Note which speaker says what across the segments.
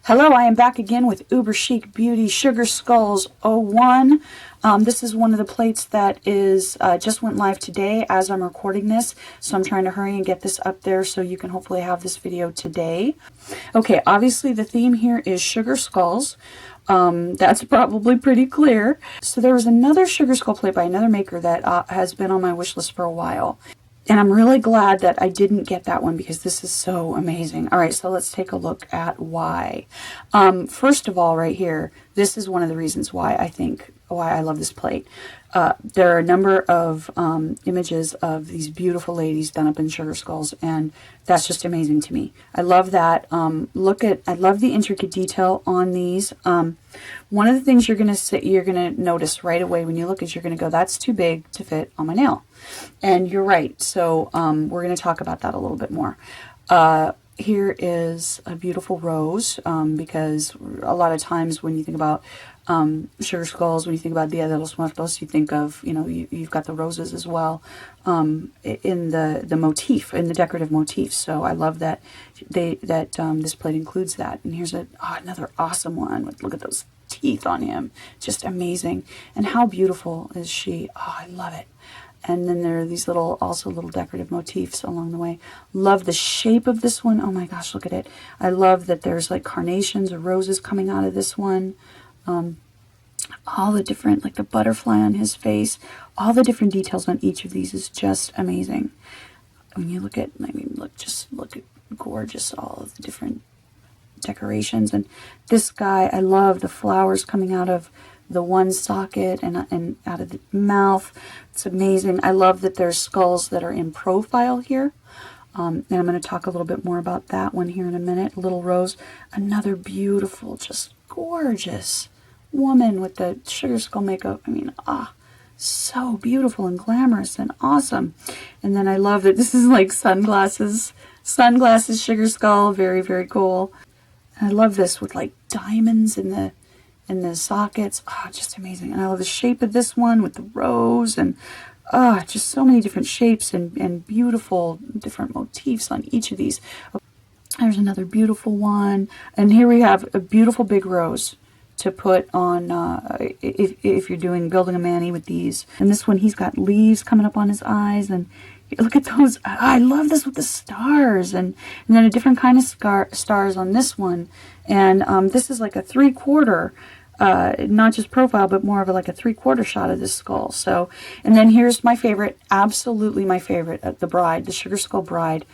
Speaker 1: Hello, I am back again with UberChic Beauty Sugar Skulls 01. This is one of the plates that is just went live today as I'm recording this, so I'm trying to hurry and get this up there so you can hopefully have this video today. Okay, obviously the theme here is sugar skulls. That's probably pretty clear. So there was another sugar skull plate by another maker that has been on my wish list for a while. And I'm really glad that I didn't get that one because this is so amazing. All right, so let's take a look at why. First of all, right here, this is one of the reasons why I love this plate. There are a number of images of these beautiful ladies done up in sugar skulls, and that's just amazing to me. I love that. I love the intricate detail on these. One of the things you're gonna notice right away when you look is you're gonna go, that's too big to fit on my nail. And you're right. So we're gonna talk about that a little bit more. Here is a beautiful rose, because a lot of times when you think about sugar skulls, when you think about Dia de los Muertos, you think of, you've got the roses as well in the motif, in the decorative motif. So I love that this plate includes that. And here's another awesome one. Look at those teeth on him. Just amazing. And how beautiful is she? Oh, I love it. And then there are these also little decorative motifs along the way. Love the shape of this one. Oh my gosh, look at it. I love that there's like carnations or roses coming out of this one. All the different, like the butterfly on his face, all the different details on each of these is just amazing. When you look at, just look at gorgeous, all of the different decorations. And this guy, I love the flowers coming out of the one socket and out of the mouth. It's amazing. I love that there's skulls that are in profile here. And I'm going to talk a little bit more about that one here in a minute. Little Rose, another beautiful, just gorgeous woman with the sugar skull makeup. I mean, so beautiful and glamorous and awesome. And then I love that this is like sunglasses sugar skull. Very, very cool. And I love this with like diamonds in the sockets. Just amazing. And I love the shape of this one with the rose and just so many different shapes and beautiful different motifs on each of these. There's another beautiful one. And here we have a beautiful big rose to put on if you're building a mani with these. And this one, he's got leaves coming up on his eyes, and look at those. I love this with the stars, and then a different kind of stars on this one. And this is like a 3/4, not just profile, but more of like a 3/4 shot of this skull. So, and then here's my favorite, absolutely my favorite, the bride, the sugar skull bride.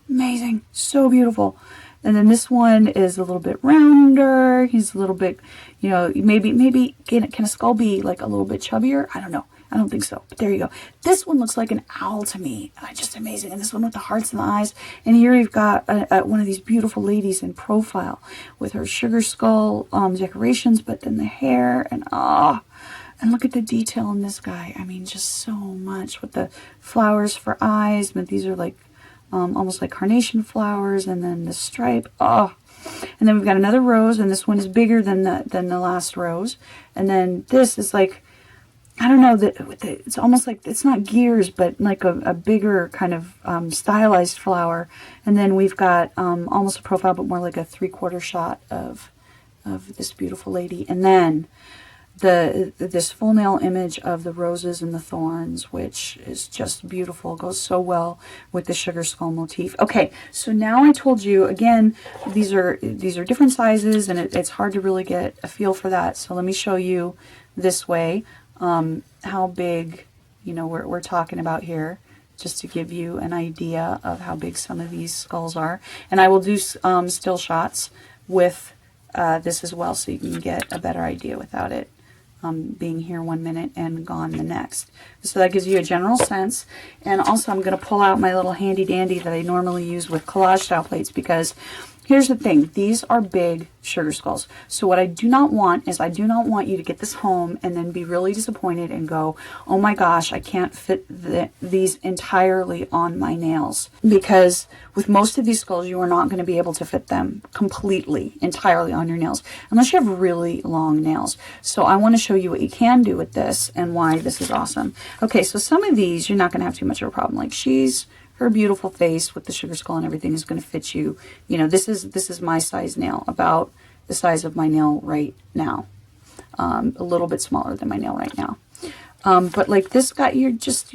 Speaker 1: Amazing, so beautiful. And then this one is a little bit rounder. He's a little bit, maybe can a skull be like a little bit chubbier? I don't know. I don't think so, but there you go. This one looks like an owl to me. Just amazing. And this one with the hearts in the eyes. And here you've got one of these beautiful ladies in profile with her sugar skull decorations, but then the hair and look at the detail in this guy. I mean, just so much with the flowers for eyes, but these are like almost like carnation flowers, and then the stripe. And then we've got another rose, and this one is bigger than the last rose. And then this is like, I don't know, it's almost like, it's not gears, but like a bigger kind of stylized flower. And then we've got almost a profile, but more like a 3/4 shot of this beautiful lady. And then this full nail image of the roses and the thorns, which is just beautiful, goes so well with the sugar skull motif. Okay, so now I told you again, these are different sizes, and it's hard to really get a feel for that. So let me show you this way how big we're talking about here, just to give you an idea of how big some of these skulls are. And I will do still shots with this as well, so you can get a better idea without it being here 1 minute and gone the next. So that gives you a general sense. And also I'm going to pull out my little handy dandy that I normally use with collage style plates, because here's the thing, these are big sugar skulls. So what I do not want is, I do not want you to get this home and then be really disappointed and go, oh my gosh, I can't fit these entirely on my nails. Because with most of these skulls, you are not going to be able to fit them completely, entirely on your nails, unless you have really long nails. So I want to show you what you can do with this and why this is awesome. Okay, so some of these, you're not going to have too much of a problem. Like she's her beautiful face with the sugar skull and everything is going to fit you. You know, this is my size nail, about the size of my nail right now. A little bit smaller than my nail right now. But like this guy, you're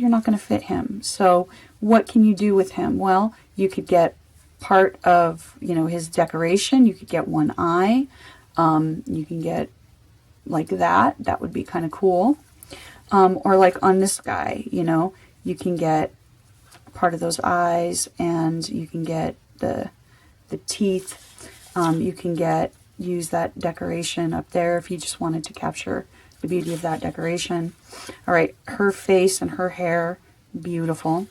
Speaker 1: not going to fit him. So what can you do with him? Well, you could get part of, you know, his decoration. You could get one eye. You can get like that. That would be kind of cool. Or like on this guy, you know, you can get part of those eyes, and you can get the teeth. You can use that decoration up there if you just wanted to capture the beauty of that decoration. All right, her face and her hair, beautiful.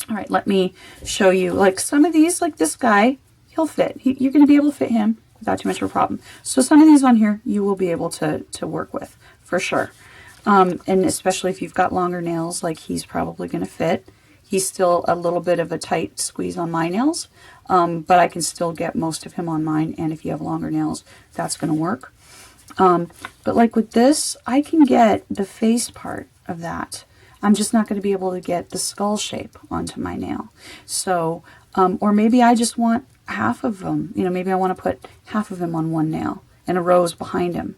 Speaker 1: All right, let me show you like some of these, like this guy, he'll fit. You're going to be able to fit him without too much of a problem. So some of these on here you will be able to work with for sure. And especially if you've got longer nails, like he's probably going to fit. He's still a little bit of a tight squeeze on my nails, but I can still get most of him on mine. And if you have longer nails, that's going to work. But like with this, I can get the face part of that. I'm just not going to be able to get the skull shape onto my nail. So, or maybe I just want half of them. You know, maybe I want to put half of him on one nail and a rose behind him.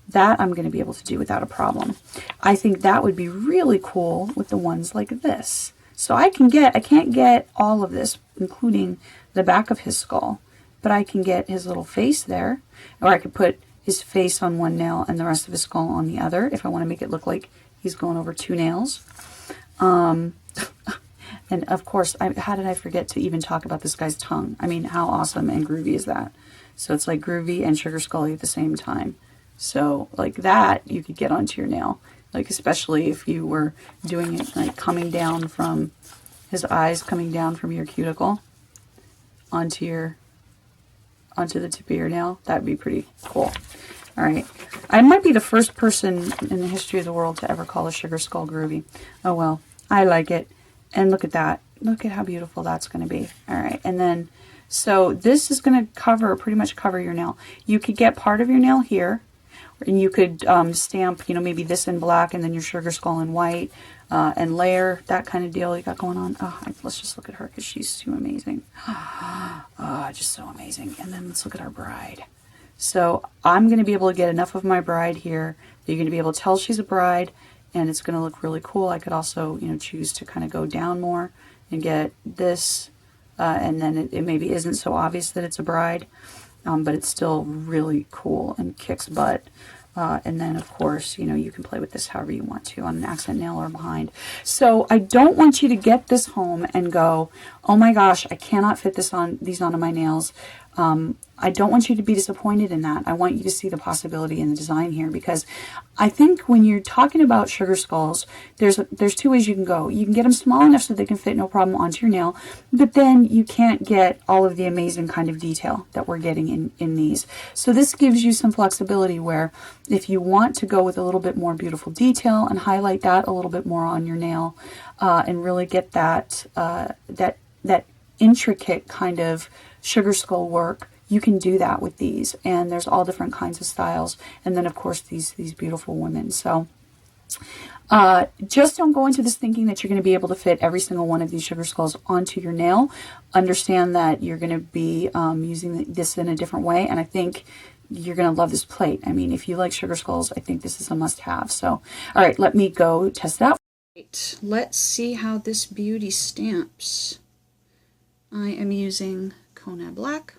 Speaker 1: That I'm going to be able to do without a problem. I think that would be really cool with the ones like this. So I can't get all of this, including the back of his skull, but I can get his little face there, or I could put his face on one nail and the rest of his skull on the other if I want to make it look like he's going over two nails. And of course, how did I forget to even talk about this guy's tongue? I mean, how awesome and groovy is that? So it's like groovy and sugar scully at the same time. So like that you could get onto your nail, like especially if you were doing it like coming down from his eyes, coming down from your cuticle onto the tip of your nail. That'd be pretty cool. All right, I might be the first person in the history of the world to ever call a sugar skull groovy. Oh well, I like it. And look at that. Look at how beautiful that's going to be. All right, and then so this is going to pretty much cover your nail. You could get part of your nail here. And you could stamp, you know, maybe this in black and then your sugar skull in white, and layer, that kind of deal you got going on. Oh, let's just look at her because she's too amazing. Oh, just so amazing. And then let's look at our bride. So I'm going to be able to get enough of my bride here that you're going to be able to tell she's a bride, and it's going to look really cool. I could also, you know, choose to kind of go down more and get this, and then it maybe isn't so obvious that it's a bride. But it's still really cool and kicks butt. And then, of course, you know, you can play with this however you want to on an accent nail or behind. So I don't want you to get this home and go, oh my gosh, I cannot fit these onto my nails. I don't want you to be disappointed in that. I want you to see the possibility in the design here, because I think when you're talking about sugar skulls, there's two ways you can go. You can get them small enough so they can fit no problem onto your nail, but then you can't get all of the amazing kind of detail that we're getting in these. So this gives you some flexibility where if you want to go with a little bit more beautiful detail and highlight that a little bit more on your nail, and really get that intricate kind of sugar skull work, you can do that with these. And there's all different kinds of styles, and then of course these beautiful women. So just don't go into this thinking that you're going to be able to fit every single one of these sugar skulls onto your nail. Understand that you're going to be using this in a different way, and I think you're going to love this plate. I mean, if you like sugar skulls, I think this is a must-have. So all right, let me go test it out. Right, let's see how this beauty stamps. I am using Kona Black.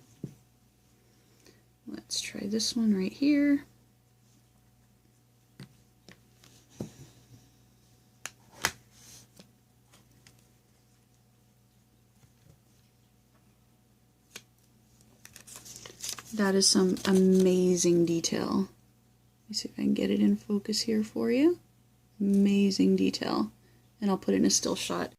Speaker 1: Let's try this one right here. That is some amazing detail. Let me see if I can get it in focus here for you. Amazing detail. And I'll put it in a still shot.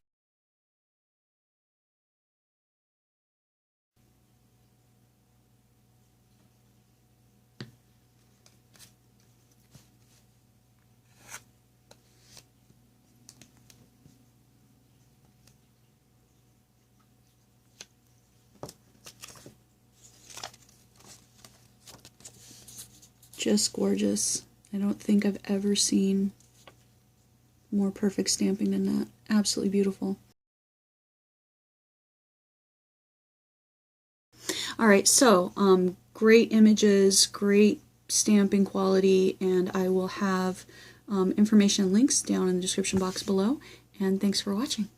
Speaker 1: Just gorgeous. I don't think I've ever seen more perfect stamping than that. Absolutely beautiful. Alright, so great images, great stamping quality, and I will have information and links down in the description box below. And thanks for watching.